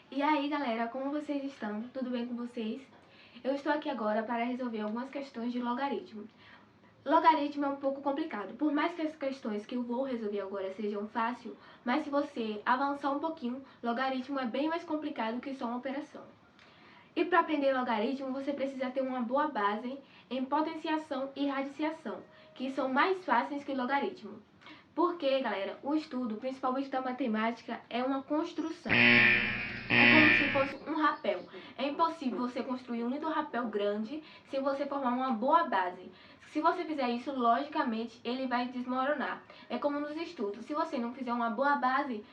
E aí, galera, como vocês estão? Tudo bem com vocês? Eu estou aqui agora para resolver algumas questões de logaritmo. Logaritmo é um pouco complicado, por mais que as questões que eu vou resolver agora sejam fáceis, mas se você avançar um pouquinho, logaritmo é bem mais complicado que só uma operação. E para aprender logaritmo, você precisa ter uma boa base em potenciação e radiciação, que são mais fáceis que logaritmo. Porque, galera, o estudo, principalmente da matemática, é uma construção. É como se fosse um rapel. É impossível você construir um lindo rapel grande sem você formar uma boa base. Se você fizer isso, logicamente, ele vai desmoronar. É como nos estudos. Se você não fizer uma boa base,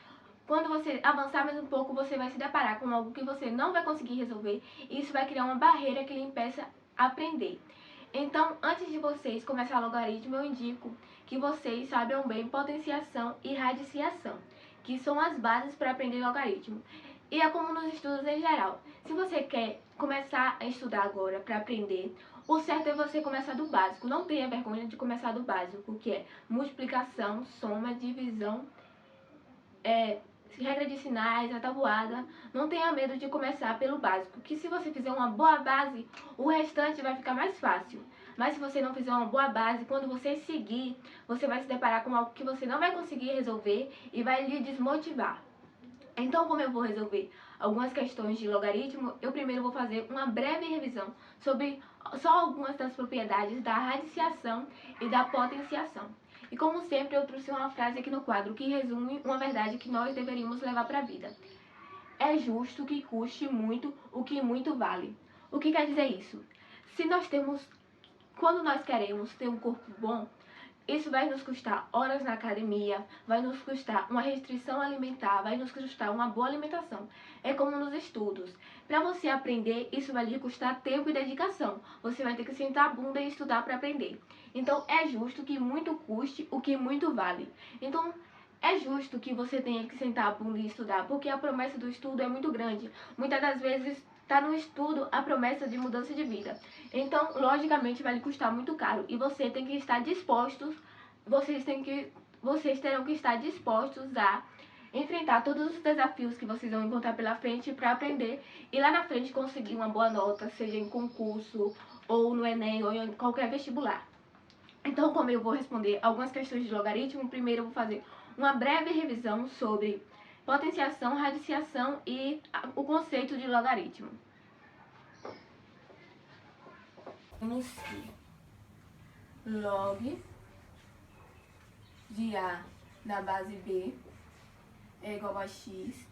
quando você avançar mais um pouco, você vai se deparar com algo que você não vai conseguir resolver. E isso vai criar uma barreira que lhe impeça a aprender. Então, antes de vocês começar logaritmo, eu indico que vocês saibam bem potenciação e radiciação, que são as bases para aprender logaritmo. E é como nos estudos em geral. Se você quer começar a estudar agora para aprender, o certo é você começar do básico. Não tenha vergonha de começar do básico, que é multiplicação, soma, divisão, regra de sinais, a tabuada. Não tenha medo de começar pelo básico, que se você fizer uma boa base, o restante vai ficar mais fácil. Mas se você não fizer uma boa base, quando você seguir, você vai se deparar com algo que você não vai conseguir resolver e vai lhe desmotivar. Então, como eu vou resolver algumas questões de logaritmo, eu primeiro vou fazer uma breve revisão sobre só algumas das propriedades da radiciação e da potenciação. E como sempre, eu trouxe uma frase aqui no quadro que resume uma verdade que nós deveríamos levar para a vida. É justo que custe muito o que muito vale. O que quer dizer isso? Se nós temos, quando nós queremos ter um corpo bom, isso vai nos custar horas na academia, vai nos custar uma restrição alimentar, vai nos custar uma boa alimentação. É como nos estudos. Para você aprender, isso vai lhe custar tempo e dedicação. Você vai ter que sentar a bunda e estudar para aprender. Então, é justo que muito custe o que muito vale. Então, é justo que você tenha que sentar a bunda e estudar, porque a promessa do estudo é muito grande. Muitas das vezes está no estudo a promessa de mudança de vida. Então, logicamente, vai lhe custar muito caro. E você tem que estar dispostos, vocês terão que estar dispostos a enfrentar todos os desafios que vocês vão encontrar pela frente para aprender e lá na frente conseguir uma boa nota, seja em concurso, ou no Enem, ou em qualquer vestibular. Então, como eu vou responder algumas questões de logaritmo, primeiro eu vou fazer uma breve revisão sobre potenciação, radiciação e o conceito de logaritmo. Temos que log de A da base B é igual a x,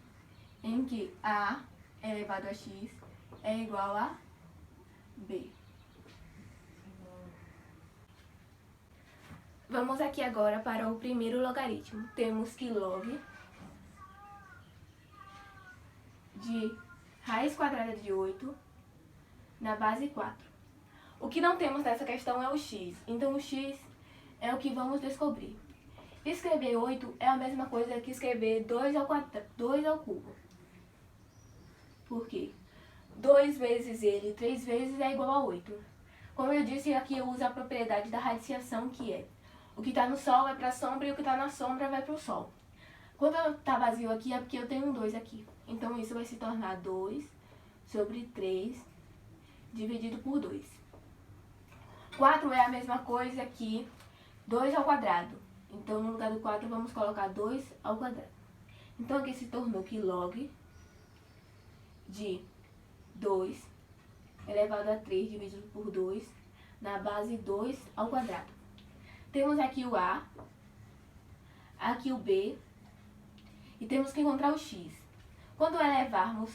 em que A elevado a x é igual a B. Vamos aqui agora para o primeiro logaritmo. Temos que log de raiz quadrada de 8 na base 4. O que não temos nessa questão é o x, então o x é o que vamos descobrir. Escrever 8 é a mesma coisa que escrever 2 ao cubo. Por quê? 2 vezes ele, 3 vezes é igual a 8. Como eu disse, aqui eu uso a propriedade da radiciação, que é o que está no sol vai para a sombra e o que está na sombra vai para o sol. Quando está vazio aqui é porque eu tenho um 2 aqui. Então isso vai se tornar 2 sobre 3 dividido por 2. 4 é a mesma coisa que 2 ao quadrado. Então, no lugar do 4, vamos colocar 2 ao quadrado. Então, aqui se tornou que log de 2 elevado a 3 dividido por 2 na base 2 ao quadrado. Temos aqui o A, aqui o B, e temos que encontrar o x. Quando elevarmos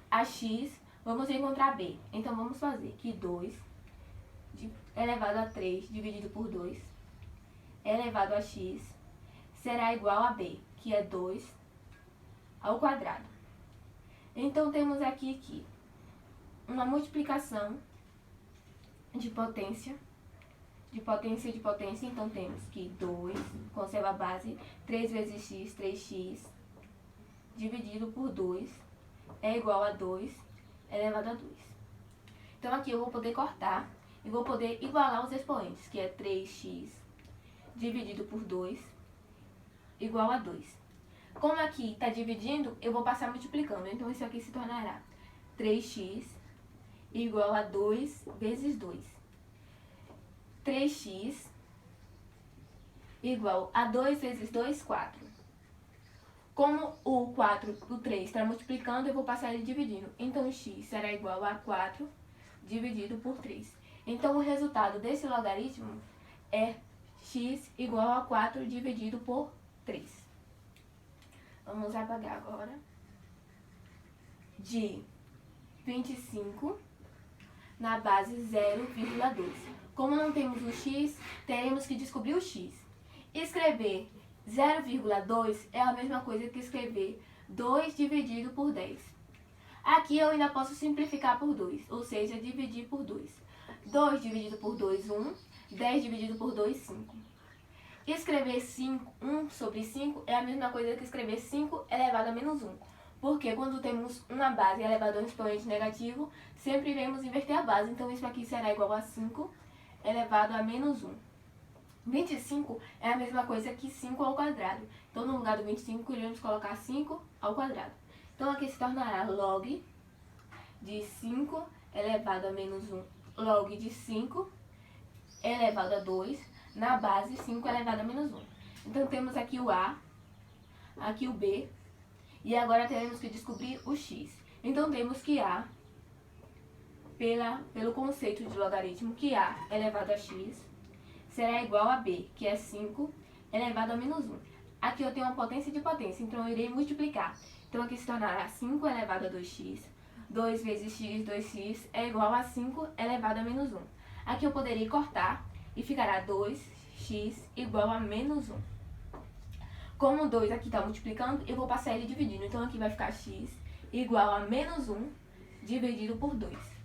a x, vamos encontrar B. Então, vamos fazer que 2 elevado a 3 dividido por 2 elevado a x será igual a B, que é 2 ao quadrado. Então, temos aqui uma multiplicação de potência, então temos que 2, conserva a base, 3 vezes x, 3x, dividido por 2, é igual a 2 elevado a 2. Então, aqui eu vou poder cortar e vou poder igualar os expoentes, que é 3x dividido por 2 igual a 2. Como aqui está dividindo, eu vou passar multiplicando. Então, isso aqui se tornará 3x igual a 2 vezes 2. 3x igual a 2 vezes 2, 4. Como o 3 está multiplicando, eu vou passar ele dividindo. Então, x será igual a 4 dividido por 3. Então, o resultado desse logaritmo é x igual a 4 dividido por 3. Vamos apagar agora. De 25 na base 0,2. Como não temos o x, teremos que descobrir o x. Escrever 0,2 é a mesma coisa que escrever 2 dividido por 10. Aqui eu ainda posso simplificar por 2, ou seja, dividir por 2. 2 dividido por 2, 1. 10 dividido por 2, 5. Escrever 1 sobre 5 é a mesma coisa que escrever 5 elevado a menos 1. Porque quando temos uma base elevada a um expoente negativo, sempre iremos inverter a base. Então, isso aqui será igual a 5 elevado a menos 1. 25 é a mesma coisa que 5 ao quadrado. Então, no lugar do 25, iremos colocar 5 ao quadrado. Então, aqui se tornará log de 5 elevado a menos 1, log de 5 elevado a 2, na base 5 elevado a menos 1. Então, temos aqui o A, aqui o B, e agora teremos que descobrir o x. Então, temos que A, pelo conceito de logaritmo, que A elevado a x será igual a B, que é 5 elevado a menos 1. Aqui eu tenho uma potência de potência, então eu irei multiplicar. Então, aqui se tornará 5 elevado a 2x. 2 vezes x, 2x, é igual a 5 elevado a menos 1. Aqui eu poderia cortar e ficará 2x igual a menos 1. Como o 2 aqui está multiplicando, eu vou passar ele dividindo. Então, aqui vai ficar x igual a menos 1 dividido por 2.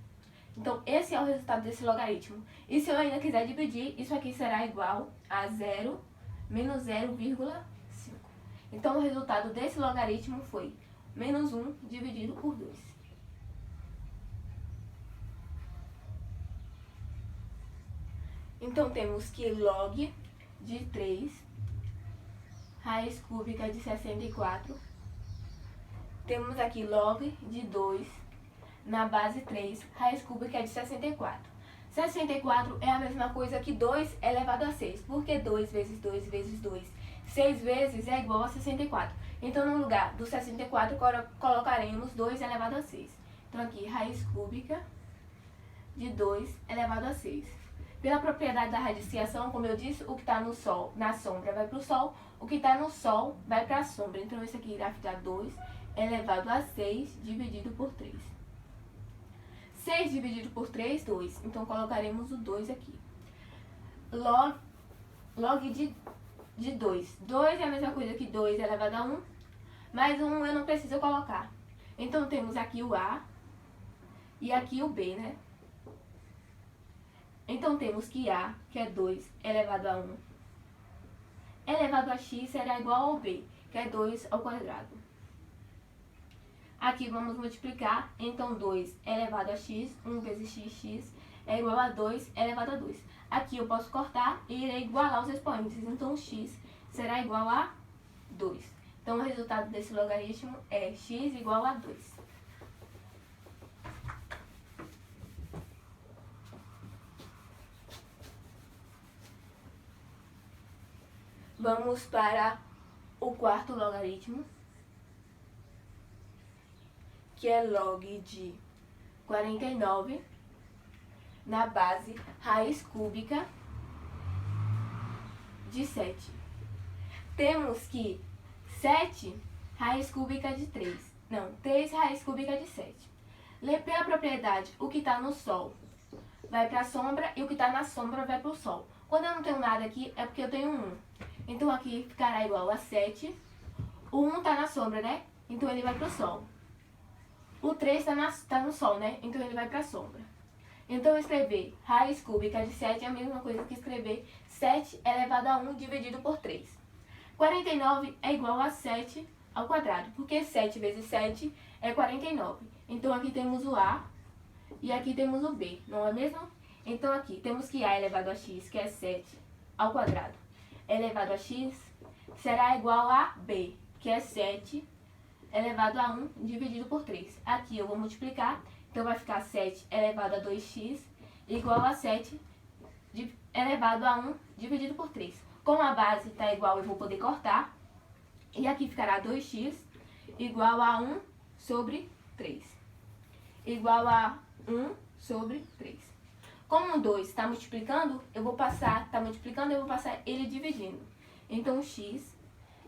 Então, esse é o resultado desse logaritmo. E se eu ainda quiser dividir, isso aqui será igual a 0 menos 0,5. Então, o resultado desse logaritmo foi menos 1 dividido por 2. Então, temos que log de 3, raiz cúbica de 64. Temos aqui log de 2 na base 3, raiz cúbica de 64. 64 é a mesma coisa que 2 elevado a 6, porque 2 vezes 2 vezes 2, 6 vezes é igual a 64. Então, no lugar do 64, colocaremos 2 elevado a 6. Então, aqui, raiz cúbica de 2 elevado a 6. Pela propriedade da radiciação, como eu disse, o que está no sol, na sombra vai para o sol, o que está no sol vai para a sombra. Então, isso aqui irá ficar 2 elevado a 6 dividido por 3. 6 dividido por 3, 2. Então, colocaremos o 2 aqui. Log de 2. 2 é a mesma coisa que 2 elevado a 1, mais 1 eu não preciso colocar. Então, temos aqui o A e aqui o B, né? Então, temos que A, que é 2 elevado a 1, elevado a x será igual ao B, que é 2 ao quadrado. Aqui vamos multiplicar, então 2 elevado a x, 1 vezes x é igual a 2 elevado a 2. Aqui eu posso cortar e irei igualar os expoentes, então x será igual a 2. Então, o resultado desse logaritmo é x igual a 2. Vamos para o quarto logaritmo, que é log de 49 na base raiz cúbica de 7. Temos que 7 raiz cúbica de 3. Não, 3 raiz cúbica de 7. Pela propriedade, o que está no sol vai para a sombra e o que está na sombra vai para o sol. Quando eu não tenho nada aqui, é porque eu tenho 1. Então, aqui ficará igual a 7. O 1 está na sombra, né? Então, ele vai para o sol. O 3 está no sol, né? Então, ele vai para a sombra. Então, escrever raiz cúbica de 7 é a mesma coisa que escrever 7 elevado a 1 dividido por 3. 49 é igual a 7 ao quadrado, porque 7 vezes 7 é 49. Então, aqui temos o A e aqui temos o B, não é mesmo? Então, aqui temos que A elevado a x, que é 7 ao quadrado, elevado a x, será igual a B, que é 7 elevado a 1 dividido por 3. Aqui eu vou multiplicar, então vai ficar 7 elevado a 2x igual a 7 elevado a 1 dividido por 3. Como a base está igual, eu vou poder cortar. E aqui ficará 2x igual a 1 sobre 3. Igual a 1 sobre 3. Como o 2 está multiplicando, eu vou passar ele dividindo. Então, o x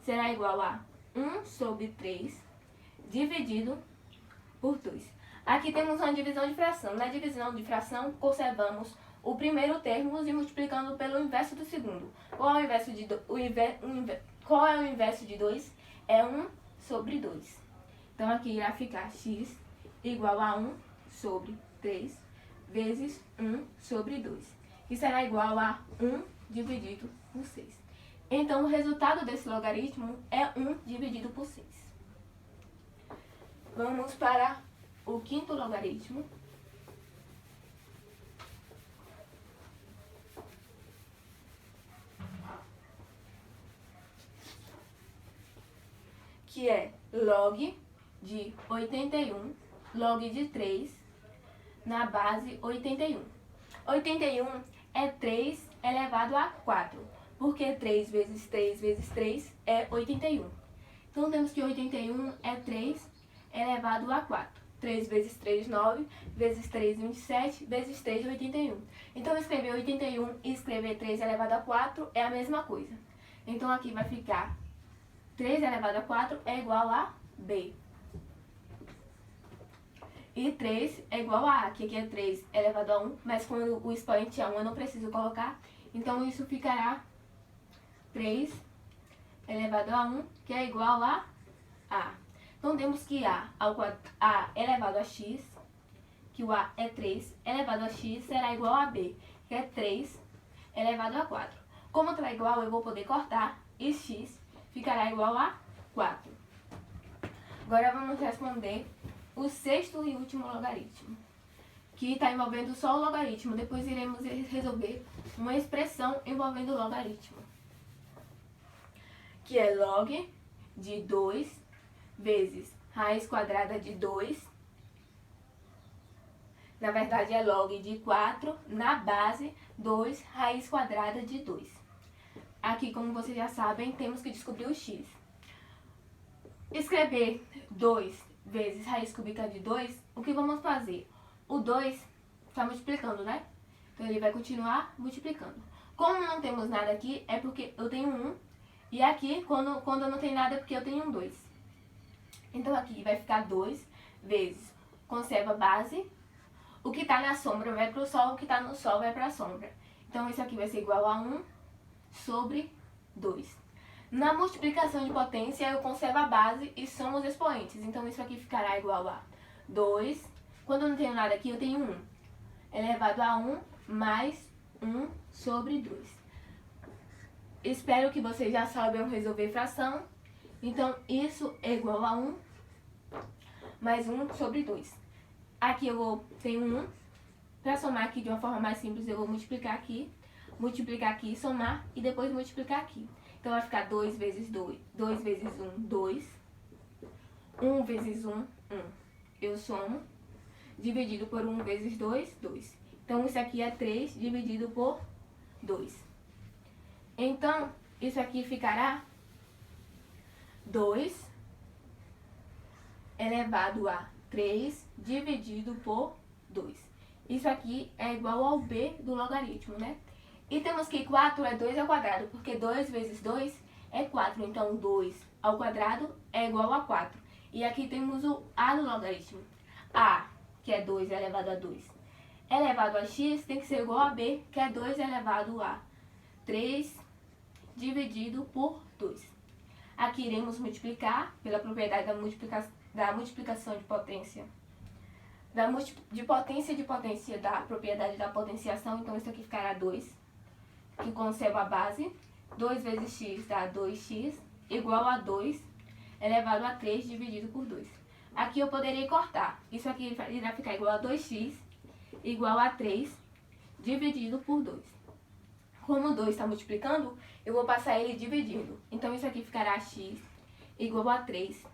será igual a 1 sobre 3 dividido por 2. Aqui temos uma divisão de fração. Na divisão de fração, conservamos o primeiro termo e multiplicando pelo inverso do segundo. Qual é o inverso de 2? É 1 sobre 2. Então, aqui irá ficar x igual a 1 sobre 3 vezes 1 sobre 2, que será igual a 1 dividido por 6. Então, o resultado desse logaritmo é 1 dividido por 6. Vamos para o quinto logaritmo, que é log de 81, log de 3, na base 81. 81 é 3 elevado a 4, porque 3 vezes 3 vezes 3 é 81. Então, temos que 81 é 3 elevado a 4. 3 vezes 3, 9, vezes 3, 27, vezes 3, 81. Então, escrever 81 e escrever 3 elevado a 4 é a mesma coisa. Então, aqui vai ficar 3 elevado a 4 é igual a B. E 3 é igual a A, que aqui é 3 elevado a 1, mas quando o expoente é 1 eu não preciso colocar. Então, isso ficará 3 elevado a 1, que é igual a A. Então, temos que A elevado a x, que o A é 3, elevado a x será igual a B, que é 3 elevado a 4. Como está igual, eu vou poder cortar e x ficará igual a 4. Agora, vamos responder o sexto e último logaritmo, que está envolvendo só o logaritmo. Depois iremos resolver uma expressão envolvendo o logaritmo, que é log de 2 vezes raiz quadrada de 2. Na verdade, é log de 4 na base 2 raiz quadrada de 2. Aqui, como vocês já sabem, temos que descobrir o x. Escrever 2 vezes raiz cúbica de 2, o que vamos fazer? O 2 está multiplicando, né? Então, ele vai continuar multiplicando. Como não temos nada aqui, é porque eu tenho 1. E aqui, quando eu não tenho nada, é porque eu tenho um 2. Então, aqui vai ficar 2 vezes, conserva a base. O que está na sombra vai para o sol, o que está no sol vai para a sombra. Então, isso aqui vai ser igual a 1 sobre 2. Na multiplicação de potência, eu conservo a base e somo os expoentes. Então, isso aqui ficará igual a 2. Quando eu não tenho nada aqui, eu tenho 1. Elevado a 1 mais 1 sobre 2. Espero que vocês já saibam resolver fração. Então, isso é igual a 1 mais 1 sobre 2. Aqui eu tenho 1. Para somar aqui de uma forma mais simples, eu vou multiplicar aqui e somar, e depois multiplicar aqui. Então, vai ficar 2 vezes 2. 2 vezes 1, 2. 1 vezes 1, 1. Eu somo. Dividido por 1 vezes 2, 2. Então, isso aqui é 3 dividido por 2. Então, isso aqui ficará 2 elevado a 3 dividido por 2. Isso aqui é igual ao B do logaritmo, né? E temos que 4 é 2 ao quadrado, porque 2 vezes 2 é 4. Então, 2 ao quadrado é igual a 4. E aqui temos o A do logaritmo. A, que é 2 elevado a 2, elevado a x, tem que ser igual a B, que é 2 elevado a 3 dividido por 2. Aqui iremos multiplicar pela propriedade da multiplicação de potência. De potência da propriedade da potenciação. Então, isso aqui ficará 2. Que conserva a base, 2 vezes x dá 2x, igual a 2 elevado a 3 dividido por 2. Aqui eu poderei cortar. Isso aqui irá ficar igual a 2x, igual a 3 dividido por 2. Como o 2 está multiplicando, eu vou passar ele dividindo. Então, isso aqui ficará x igual a 3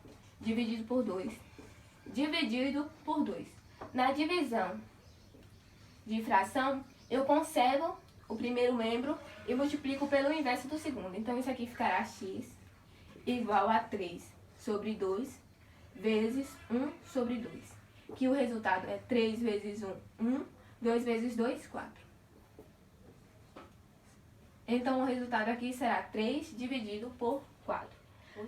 dividido por 2 dividido por 2. Na divisão de fração, eu conservo o primeiro membro e multiplico pelo inverso do segundo. Então, isso aqui ficará x igual a 3 sobre 2 vezes 1 sobre 2. Que o resultado é 3 vezes 1, 1. 2 vezes 2, 4. Então, o resultado aqui será 3 dividido por 4.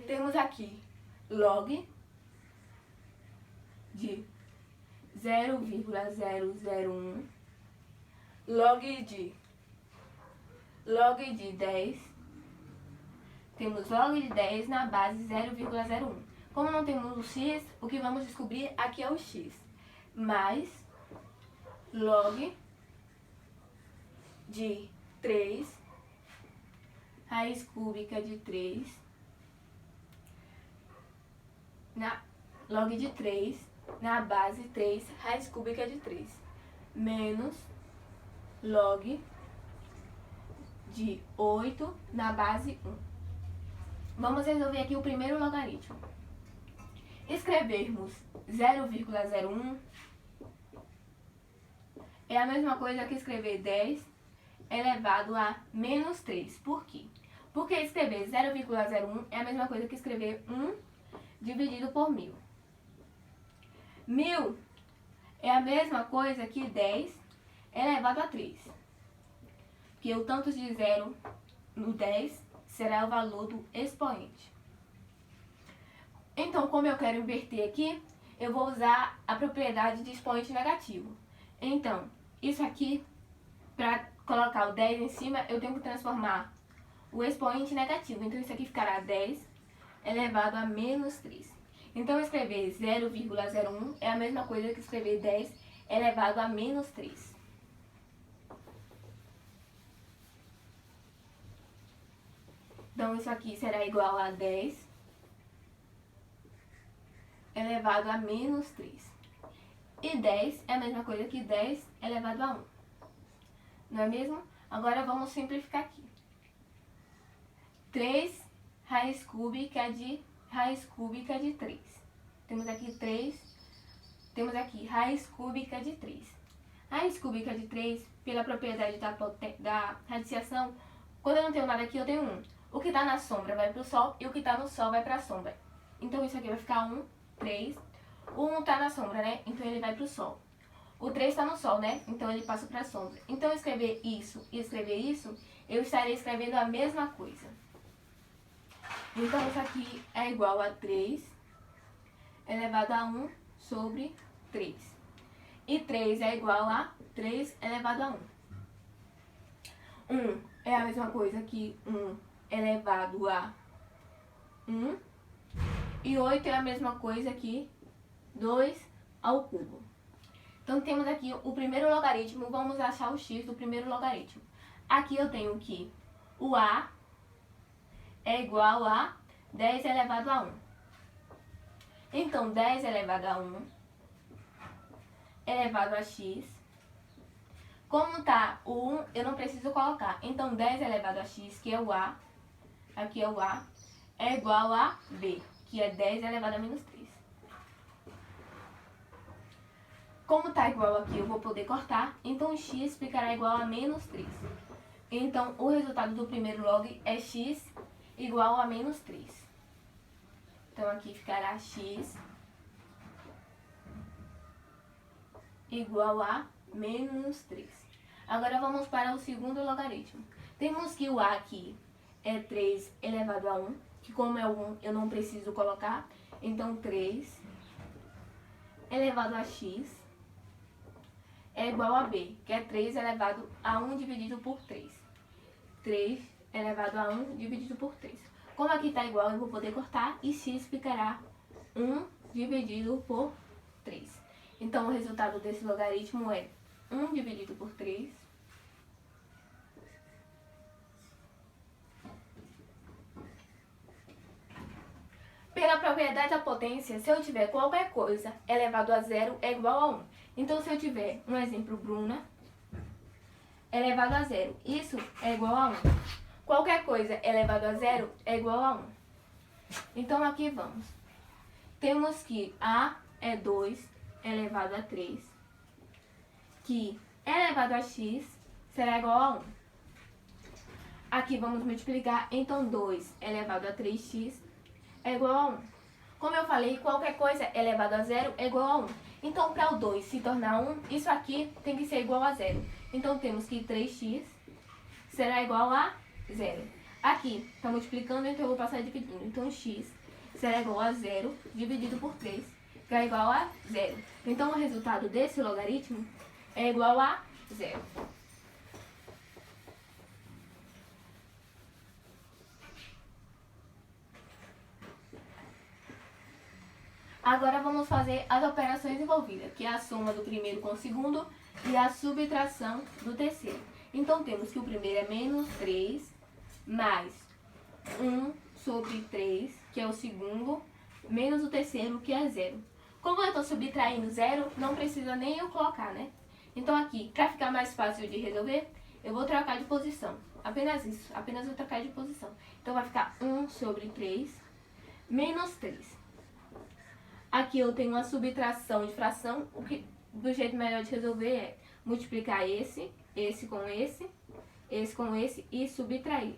Temos aqui log de 0,001, log de 10, temos log de 10 na base 0,01. Como não temos o x, o que vamos descobrir aqui é o x, mais log de 3, raiz cúbica de 3, log de 3 na base 3, raiz cúbica de 3, menos log de 8 na base 1. Vamos resolver aqui o primeiro logaritmo. Escrevermos 0,01 é a mesma coisa que escrever 10 elevado a menos 3. Por quê? Porque escrever 0,01 é a mesma coisa que escrever 1 dividido por 1000. 1000 é a mesma coisa que 10 elevado a 3. Que o tanto de 0 no 10 será o valor do expoente. Então, como eu quero inverter aqui, eu vou usar a propriedade de expoente negativo. Então, isso aqui, para colocar o 10 em cima, eu tenho que transformar o expoente negativo. Então, isso aqui ficará 10 elevado a menos 3. Então, escrever 0,01 é a mesma coisa que escrever 10 elevado a menos 3. Então, isso aqui será igual a 10 elevado a menos 3. E 10 é a mesma coisa que 10 elevado a 1. Não é mesmo? Agora, vamos simplificar aqui. 3 raiz cúbica de 3. Temos aqui 3, temos aqui raiz cúbica de 3. Raiz cúbica de 3, pela propriedade da radiciação, quando eu não tenho nada aqui, eu tenho 1. O que está na sombra vai para o sol e o que está no sol vai para a sombra. Então, isso aqui vai ficar 1, 3. O 1 está na sombra, né? Então, ele vai para o sol. O 3 está no sol, né? Então, ele passa para a sombra. Então, escrever isso e escrever isso, eu estarei escrevendo a mesma coisa. Então, isso aqui é igual a 3 elevado a 1 sobre 3. E 3 é igual a 3 elevado a 1. 1 é a mesma coisa que 1 elevado a 1. E 8 é a mesma coisa que 2 ao cubo. Então, temos aqui o primeiro logaritmo. Vamos achar o x do primeiro logaritmo. Aqui eu tenho que o a é igual a 10 elevado a 1. Então, 10 elevado a 1 elevado a x. Como está o 1, eu não preciso colocar. Então, 10 elevado a x, que é o a, aqui é o a, é igual a b, que é 10 elevado a menos 3. Como está igual aqui, eu vou poder cortar. Então, x ficará igual a menos 3. Então, o resultado do primeiro log é x igual a menos 3. Então, aqui ficará x igual a menos 3. Agora, vamos para o segundo logaritmo. Temos que o a aqui é 3 elevado a 1, que como é o 1, eu não preciso colocar. Então, 3 elevado a x é igual a b, que é 3 elevado a 1 dividido por 3. 3 elevado a 1 dividido por 3. Como aqui está igual, eu vou poder cortar e x ficará 1 dividido por 3. Então, o resultado desse logaritmo é 1 dividido por 3. Pela propriedade da potência, se eu tiver qualquer coisa elevado a 0 é igual a 1. Então, se eu tiver um exemplo, Bruna, elevado a 0, isso é igual a 1. Qualquer coisa elevado a 0 é igual a 1. Então, aqui vamos. Temos que A é 2 elevado a 3, que elevado a x será igual a 1. Aqui vamos multiplicar, então 2 elevado a 3x é igual a 1. Como eu falei, qualquer coisa elevado a 0 é igual a 1. Então, para o 2 se tornar 1, isso aqui tem que ser igual a 0. Então, temos que 3x será igual a 0. Aqui está multiplicando, então eu vou passar dividindo. Então, x será igual a 0 dividido por 3, que é igual a 0. Então, o resultado desse logaritmo é igual a 0. Agora vamos fazer as operações envolvidas, que é a soma do primeiro com o segundo e a subtração do terceiro. Então, temos que o primeiro é menos 3, mais 1 sobre 3, que é o segundo, menos o terceiro, que é 0. Como eu estou subtraindo 0, não precisa nem eu colocar, né? Então, aqui, para ficar mais fácil de resolver, eu vou trocar de posição. Apenas isso, apenas vou trocar de posição. Então, vai ficar 1 sobre 3, menos 3. Aqui eu tenho uma subtração de fração, o que do jeito melhor de resolver é multiplicar esse com esse com esse e subtrair.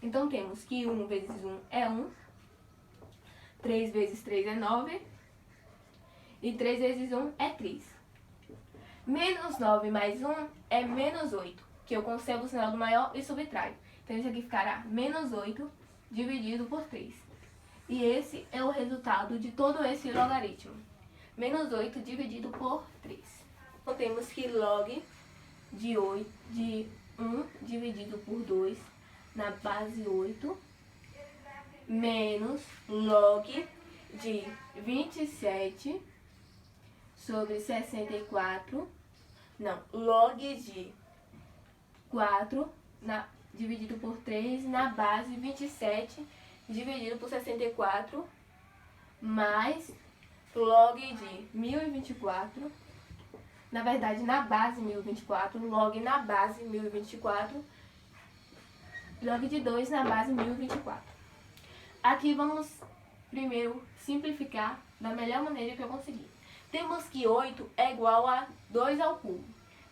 Então temos que 1 vezes 1 é 1, 3 vezes 3 é 9 e 3 vezes 1 é 3. Menos 9 mais 1 é menos 8, que eu conservo o sinal do maior e subtraio. Então isso aqui ficará menos 8 dividido por 3. E esse é o resultado de todo esse logaritmo. Menos 8 dividido por 3. Então, temos que log de 1 dividido por 2 na base 8, menos log de 27 sobre 64, não, log de 4 dividido por 3 na base 27 dividido por 64, mais log de 1024, na verdade na base 1024, log na base 1024, log de 2 na base 1024. Aqui vamos primeiro simplificar da melhor maneira que eu conseguir. Temos que 8 é igual a 2 ao cubo.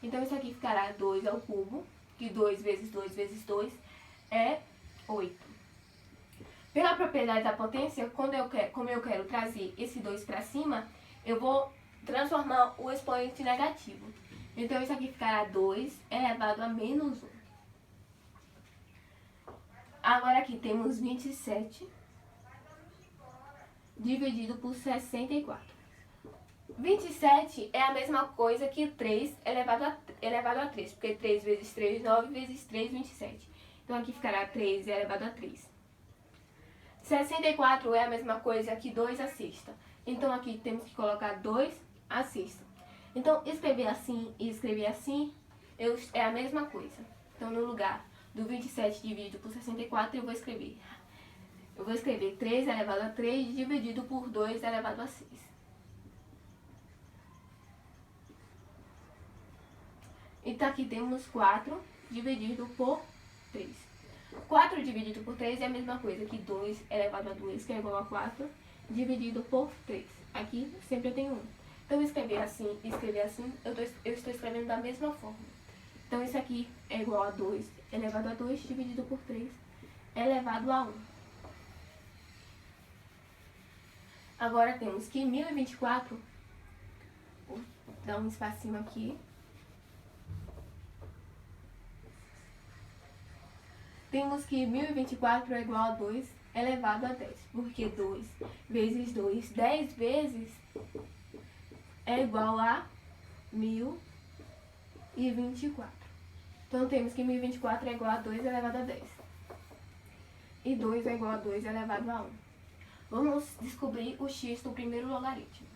Então isso aqui ficará 2 ao cubo, que 2 vezes 2 vezes 2 é 8. Pela propriedade da potência, como eu quero trazer esse 2 para cima, eu vou transformar o expoente negativo. Então, isso aqui ficará 2 elevado a menos 1. Agora, aqui temos 27 dividido por 64. 27 é a mesma coisa que 3 elevado a 3, porque 3 vezes 3, 9 vezes 3, 27. Então, aqui ficará 3 elevado a 3. 64 é a mesma coisa que 2 à sexta. Então, aqui temos que colocar 2 à sexta. Então, escrever assim e escrever assim é a mesma coisa. Então, no lugar do 27 dividido por 64, eu vou escrever 3 elevado a 3 dividido por 2 elevado a 6. Então, aqui temos 4 dividido por 3. 4 dividido por 3 é a mesma coisa que 2 elevado a 2, que é igual a 4, dividido por 3. Aqui sempre eu tenho 1. Então, escrever assim e escrever assim, eu estou escrevendo da mesma forma. Então, isso aqui é igual a 2 elevado a 2, dividido por 3, elevado a 1. Agora, temos que 1024, vou dar um espacinho aqui. Temos que 1024 é igual a 2 elevado a 10, porque 2 vezes 2, 10 vezes, é igual a 1024. Então, temos que 1024 é igual a 2 elevado a 10. E 2 é igual a 2 elevado a 1. Vamos descobrir o x do primeiro logaritmo.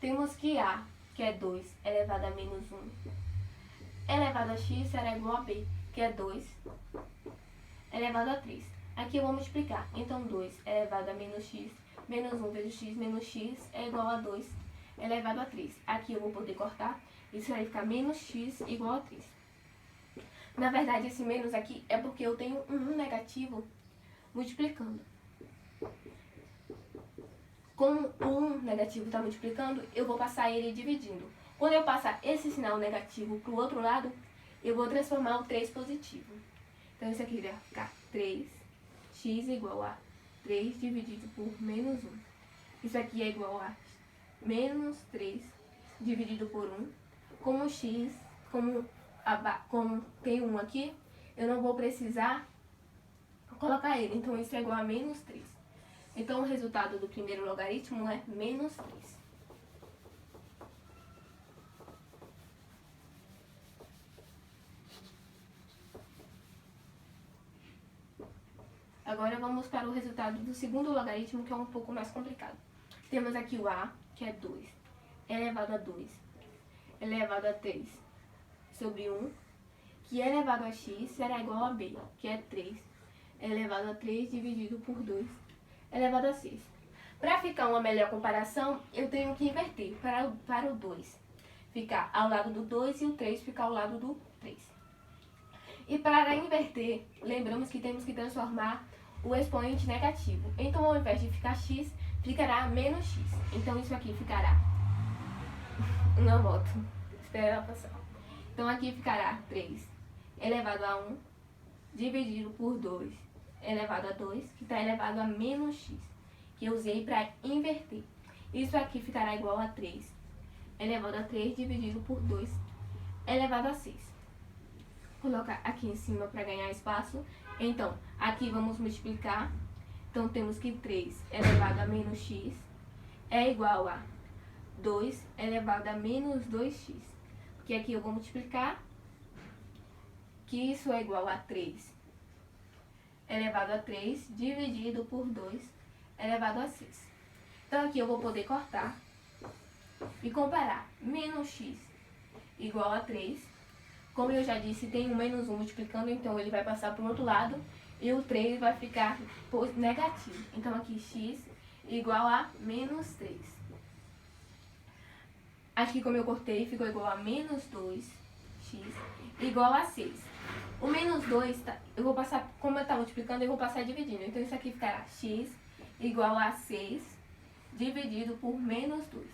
Temos que a, que é 2 elevado a menos 1, elevado a x será igual a b, que é 2 elevado a 3. Aqui eu vou multiplicar. Então, 2 elevado a menos x, menos 1 vezes x, menos x é igual a 2 elevado a 3. Aqui eu vou poder cortar. Isso vai ficar menos x igual a 3. Na verdade, esse menos aqui é porque eu tenho um negativo multiplicando. Como o 1 negativo está multiplicando, eu vou passar ele dividindo. Quando eu passar esse sinal negativo para o outro lado, eu vou transformar o 3 positivo. Então, isso aqui vai ficar 3x igual a 3 dividido por menos 1. Isso aqui é igual a menos 3 dividido por 1. Como x, como tem 1 aqui, eu não vou precisar colocar ele. Então, isso é igual a menos 3. Então, o resultado do primeiro logaritmo é menos 3. Agora vamos para o resultado do segundo logaritmo, que é um pouco mais complicado. Temos aqui o a, que é 2, elevado a 2, elevado a 3 sobre 1, que elevado a x será igual a b, que é 3, elevado a 3 dividido por 2, elevado a 6. Para ficar uma melhor comparação, eu tenho que inverter para o 2 ficar ao lado do 2 e o 3 ficar ao lado do 3. E para inverter, lembramos que temos que transformar o expoente negativo. Então, ao invés de ficar x, ficará menos x. Então, isso aqui ficará... Não volto. Espera ela passar. Então, aqui ficará 3 elevado a 1 dividido por 2 elevado a 2, que está elevado a menos x, que eu usei para inverter. Isso aqui ficará igual a 3 elevado a 3 dividido por 2 elevado a 6. Vou colocar aqui em cima para ganhar espaço. Então, aqui vamos multiplicar. Então, temos que 3 elevado a menos x é igual a 2 elevado a menos 2x. Porque aqui eu vou multiplicar, que isso é igual a 3 elevado a 3 dividido por 2 elevado a 6. Então, aqui eu vou poder cortar e comparar. Menos x igual a 3. Como eu já disse, tem um menos 1 multiplicando, então ele vai passar para o outro lado e o 3 vai ficar negativo. Então, aqui x igual a menos 3. Aqui, como eu cortei, ficou igual a menos 2x igual a 6. O menos 2, eu vou passar, como eu estou multiplicando, eu vou passar dividindo. Então, isso aqui ficará x igual a 6 dividido por menos 2.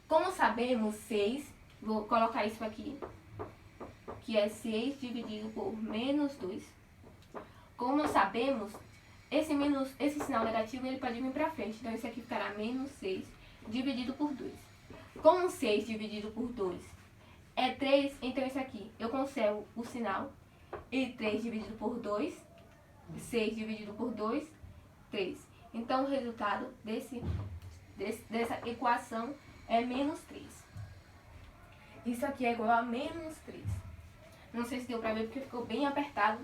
Como sabemos, 6, vou colocar isso aqui, que é 6 dividido por menos 2. Como sabemos, esse sinal negativo ele pode vir para frente. Então, isso aqui ficará menos 6 dividido por 2. Como 6 dividido por 2 é 3, então isso aqui eu conservo o sinal. E 3 dividido por 2, 6 dividido por 2, 3. Então, o resultado dessa equação é menos 3. Isso aqui é igual a menos 3. Não sei se deu pra ver porque ficou bem apertado,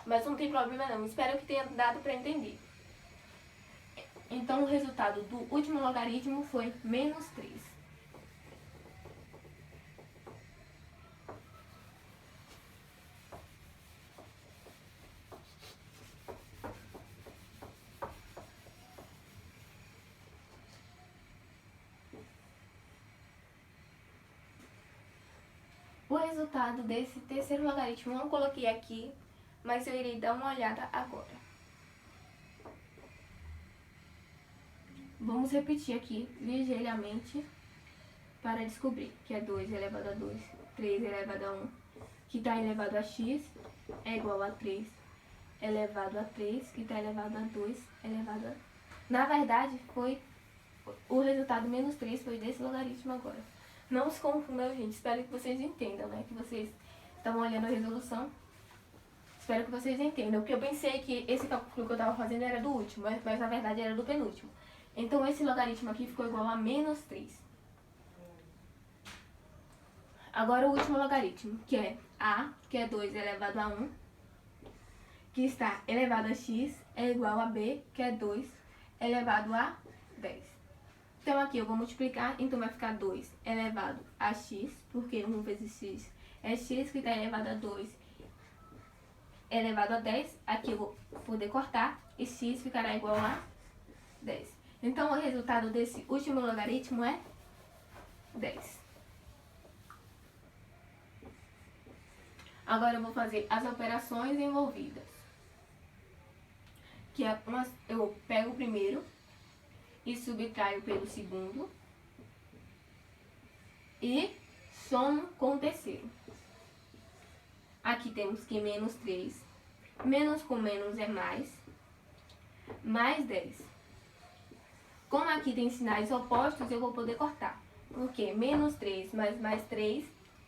mas não tem problema não. Espero que tenha dado pra entender. Então, o resultado do último logaritmo foi menos 3. O resultado desse terceiro logaritmo eu não coloquei aqui, mas eu irei dar uma olhada agora. Vamos repetir aqui ligeiramente para descobrir que é 2 elevado a 2, 3 elevado a 1, que está elevado a x, é igual a 3 elevado a 3, que está elevado a 2 elevado a... Na verdade, foi o resultado menos 3 foi desse logaritmo agora. Não se confundam, gente. Espero que vocês entendam, né? Que vocês estão olhando a resolução. Espero que vocês entendam. Porque eu pensei que esse cálculo que eu estava fazendo era do último, mas na verdade era do penúltimo. Então, esse logaritmo aqui ficou igual a menos 3. Agora, o último logaritmo, que é a, que é 2 elevado a 1, que está elevado a x, é igual a b, que é 2 elevado a 10. Então, aqui eu vou multiplicar, então vai ficar 2 elevado a x, porque 1 vezes x é x, que está elevado a 2 elevado a 10. Aqui eu vou poder cortar, e x ficará igual a 10. Então, o resultado desse último logaritmo é 10. Agora eu vou fazer as operações envolvidas. Que é eu pego o primeiro e subtraio pelo segundo e somo com o terceiro. Aqui temos que menos 3, menos com menos é mais 10. Como aqui tem sinais opostos, eu vou poder cortar. Porque menos 3 mais 3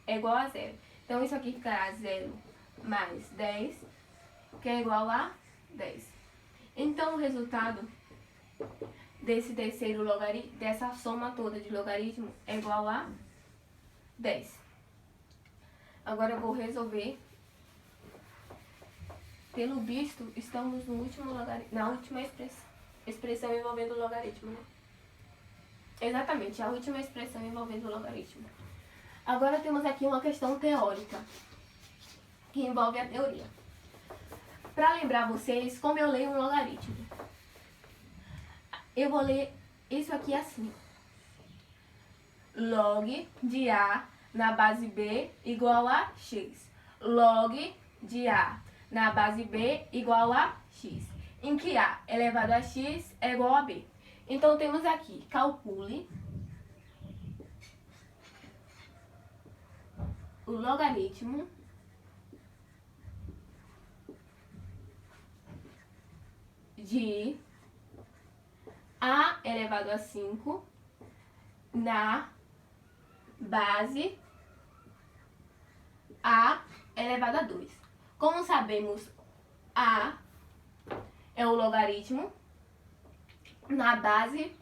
é igual a 0. Então, isso aqui ficará 0 mais 10, que é igual a 10. Então, o resultado desse terceiro logaritmo, dessa soma toda de logaritmo, é igual a 10. Agora, eu vou resolver. Pelo visto, estamos no último na última expressão envolvendo o logaritmo, né? Exatamente, a última expressão envolvendo o logaritmo. Agora temos aqui uma questão teórica, que envolve a teoria. Para lembrar vocês como eu leio um logaritmo, eu vou ler isso aqui assim. Log de A na base B igual a x. Log de A na base B igual a x, em que A elevado a x é igual a B. Então, temos aqui, calcule o logaritmo de A elevado a 5 na base A elevado a 2. Como sabemos, A é o logaritmo na base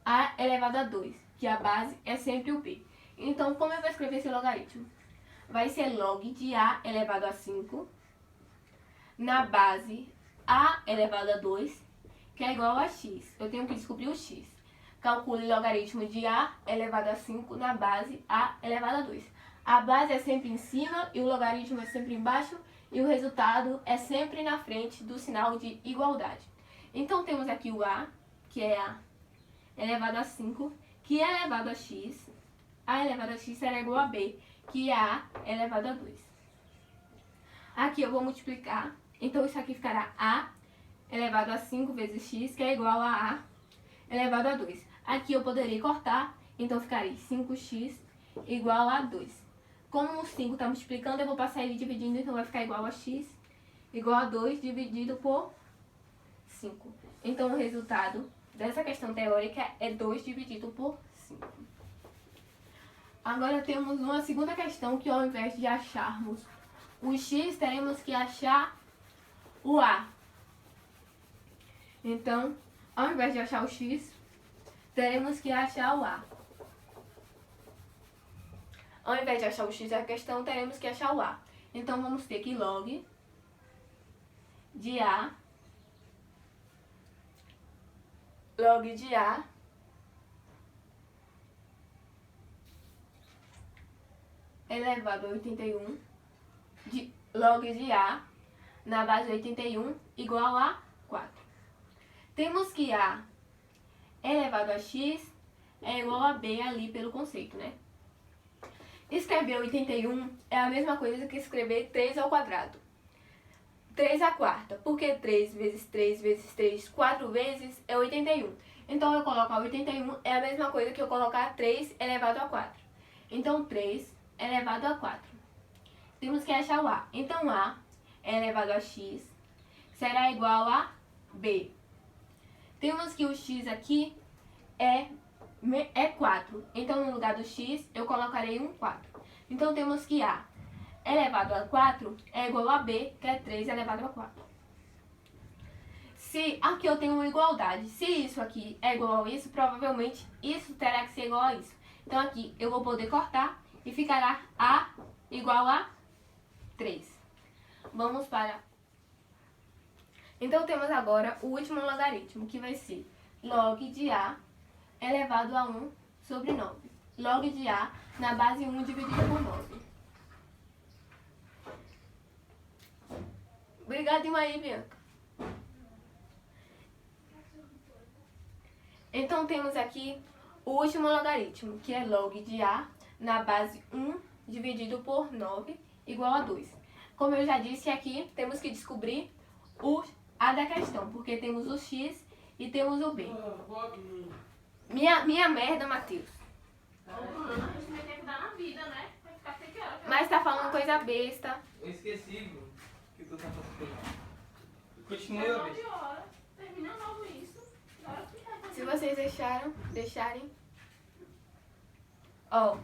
A elevado a 2, que a base é sempre o B. Então, como eu vou escrever esse logaritmo? Vai ser log de A elevado a 5 na base A elevado a 2, que é igual a x. Eu tenho que descobrir o x. Calcule o logaritmo de A elevado a 5 na base A elevado a 2. A base é sempre em cima e o logaritmo é sempre embaixo, e o resultado é sempre na frente do sinal de igualdade. Então, temos aqui o A, que é A elevado a 5, que é elevado a x. A elevado a x será igual a B, que é A elevado a 2. Aqui eu vou multiplicar, então isso aqui ficará A elevado a 5 vezes x, que é igual a A elevado a 2. Aqui eu poderia cortar, então ficaria 5x igual a 2. Como o 5 está multiplicando, eu vou passar ele dividindo, então vai ficar igual a x igual a 2 dividido por 5. Então, o resultado dessa questão teórica é 2 dividido por 5. Agora temos uma segunda questão que, ao invés de acharmos o x, teremos que achar o a. Então, ao invés de achar o x, teremos que achar o a. Ao invés de achar o x da questão, teremos que achar o a. Então, vamos ter que log de A elevado a 81, log de A na base 81 igual a 4. Temos que A elevado a x é igual a B ali pelo conceito, né? Escrever 81 é a mesma coisa que escrever 3 ao quadrado. 3 à quarta, porque 3 vezes 3 vezes 3, 4 vezes é 81. Então, eu colocar 81 é a mesma coisa que eu colocar 3 elevado a 4. Então, 3 elevado a 4. Temos que achar o A. Então, A elevado a x será igual a B. Temos que o x aqui é 4. Então, no lugar do x, eu colocarei um 4. Então, temos que A elevado a 4 é igual a B, que é 3 elevado a 4. Se aqui eu tenho uma igualdade, se isso aqui é igual a isso, provavelmente isso terá que ser igual a isso. Então, aqui eu vou poder cortar e ficará A igual a 3. Vamos para... Então, temos agora o último logaritmo, que vai ser log de A elevado a 1 sobre 9. Log de A na base 1 dividido por 9. Obrigadinho aí, Bianca. Então, temos aqui o último logaritmo, que é log de A na base 1 dividido por 9 igual a 2. Como eu já disse aqui, temos que descobrir o A da questão, porque temos o x e temos o B. Minha merda, Matheus. Mas tá falando coisa besta. Eu esqueci, Bruno, que tu tá fazendo. Continua, besta. Termina logo isso. Se vocês deixarem. Ó.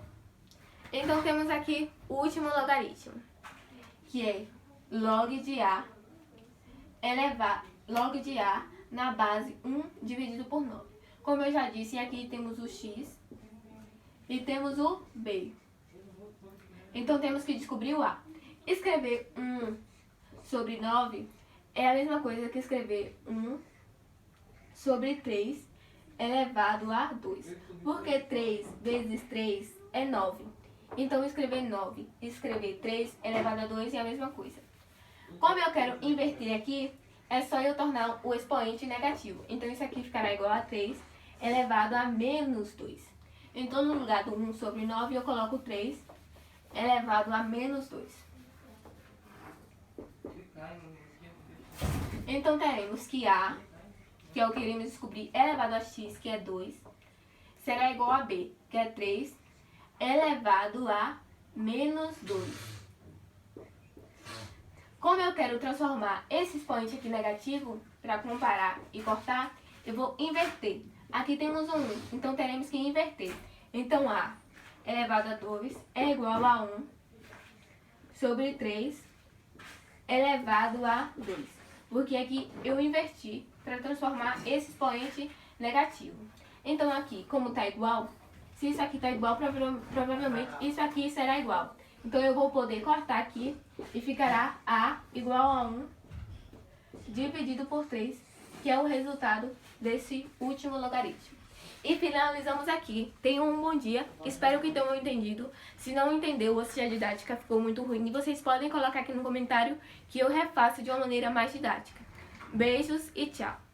Então temos aqui o último logaritmo, que é log de A log de A na base 1 dividido por 9. Como eu já disse, aqui temos o x e temos o b. Então temos que descobrir o A. Escrever 1 sobre 9 é a mesma coisa que escrever 1 sobre 3 elevado a 2. Porque 3 vezes 3 é 9. Então escrever 9 e escrever 3 elevado a 2 é a mesma coisa. Como eu quero inverter aqui, é só eu tornar o expoente negativo. Então isso aqui ficará igual a 3 elevado a menos 2. Então no lugar do 1 sobre 9 eu coloco 3 elevado a menos 2. Então teremos que A, que é o que iremos descobrir, elevado a x, que é 2, será igual a B, que é 3 elevado a menos 2. Como eu quero transformar esse expoente aqui negativo, para comparar e cortar, eu vou inverter. Aqui temos um 1, então teremos que inverter. Então A elevado a 2 é igual a 1 sobre 3 elevado a 2. Porque aqui eu inverti para transformar esse expoente negativo. Então aqui, como está igual, se isso aqui está igual, provavelmente isso aqui será igual. Então eu vou poder cortar aqui e ficará A igual a 1 dividido por 3, que é o resultado desse último logaritmo. E finalizamos aqui. Tenham um bom dia. Espero que tenham entendido. Se não entendeu ou se a didática ficou muito ruim, vocês podem colocar aqui no comentário que eu refaço de uma maneira mais didática. Beijos e tchau!